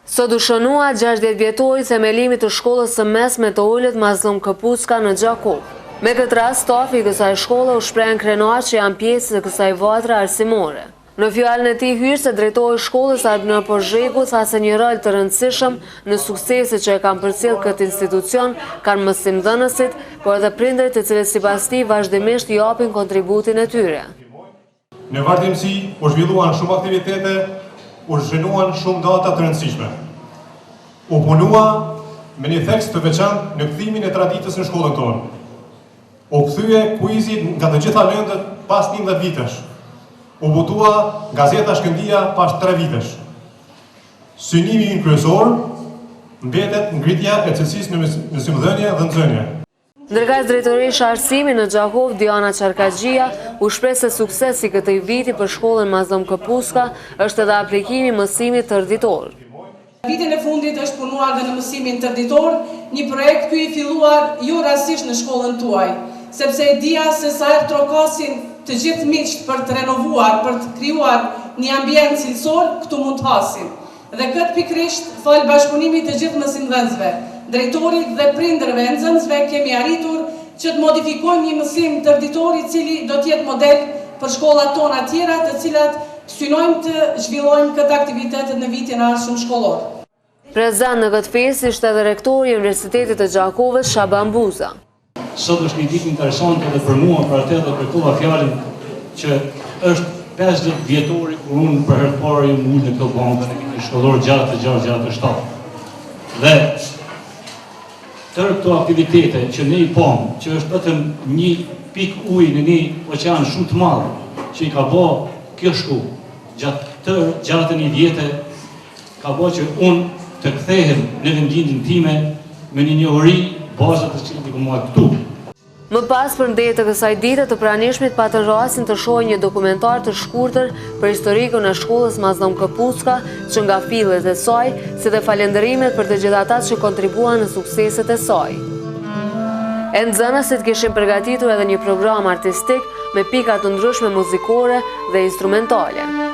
Sot u shënua 60 vjetori themelimit të shkollës së mesme të Ulët Mazlum Këpucka në Gjakov. Me këtë rast, stafi i kësaj shkolle u shprehën krenar që janë pjesë të kësaj vatre arsimore. Në fjalën e tij hyrëse drejtori i shkollës Albinor Pozheku tha se një rol të rëndësishëm në suksesin që e kanë përcjell këtë institucion kanë mësimdhënësit, por edhe prindërit të cilët sipas tij vazhdimisht i japin kontributin e tyre. Në vazhdimsi u zhvilluan shumë aktivitete, u zhënuan shumë data të rëndësishme. U punua me një theks të veçantë në kthimin e traditës në shkollën tonë. U kthye kuizi nga të gjitha lëndët pas 11 vitesh. U botua Gazeta Shkëndija pas 3 vitesh. Synimi ynë kryesor mbetet ngritja e cilësisë në mësimdhënie dhe nxënje. Ndërkaq drejtoresha arsimi në Gjakov, Diana Çarkaxhia, u shpreh se suksesi këtij viti për shkollën Mazlum Këpucka është edhe aplikimi i mësimit tërditor. Vitin e fundit është punuar dhe në mësimin tërditor, një projekt ky i filluar jo rastisht në shkollën tuaj, sepse e dija se sa herë trokasin të gjithë miqt për të renovuar, për të krijuar një ambient cilësor, këtu mund të hasim. Dhe këtë pikrisht fal bashkëpunimit të gjithë mësimdhënësve, drejtorit dhe prindërve e nxënësve kemi arritur që të modifikojmë një mësim tërditor i cili do të jetë model për shkollat tona tjera, të cilat synojmë të zhvillojmë këtë aktivitetet në vitin e ardhshëm shkollor. Prezant në këtë festë ishte edhe rektori i Universitetit të Gjakovës, Shaban Buza. Sot është një ditë interesante dhe për mua, për atë dhe kërkova fjalën që është 50 vjetori kur unë për herë të parë jam ulur në këtë bankë në vitin shkollor 6-7. Dhe tërë këto aktivitete që ne i pam, që është vetëm një pikë ujë në një oqean shumë të madh, që i ka bë kjo shkollë gjatë një vjete, ka bë që unë të kthehem në vendindjen time me një njohuri bazat të cilët i kam marrë këtu. Më pas për ndetë të kësaj dite të pranishmit patën rastin të shohin një dokumentar të shkurtër për historikun e shkollës Mazlum Këpucka, që nga fillet e saj, si dhe falënderimet për të gjithë ata që kontribuan në sukseset e saj. E nxënësit kishin përgatitur edhe një program artistik me pika të ndryshme muzikore dhe instrumentale.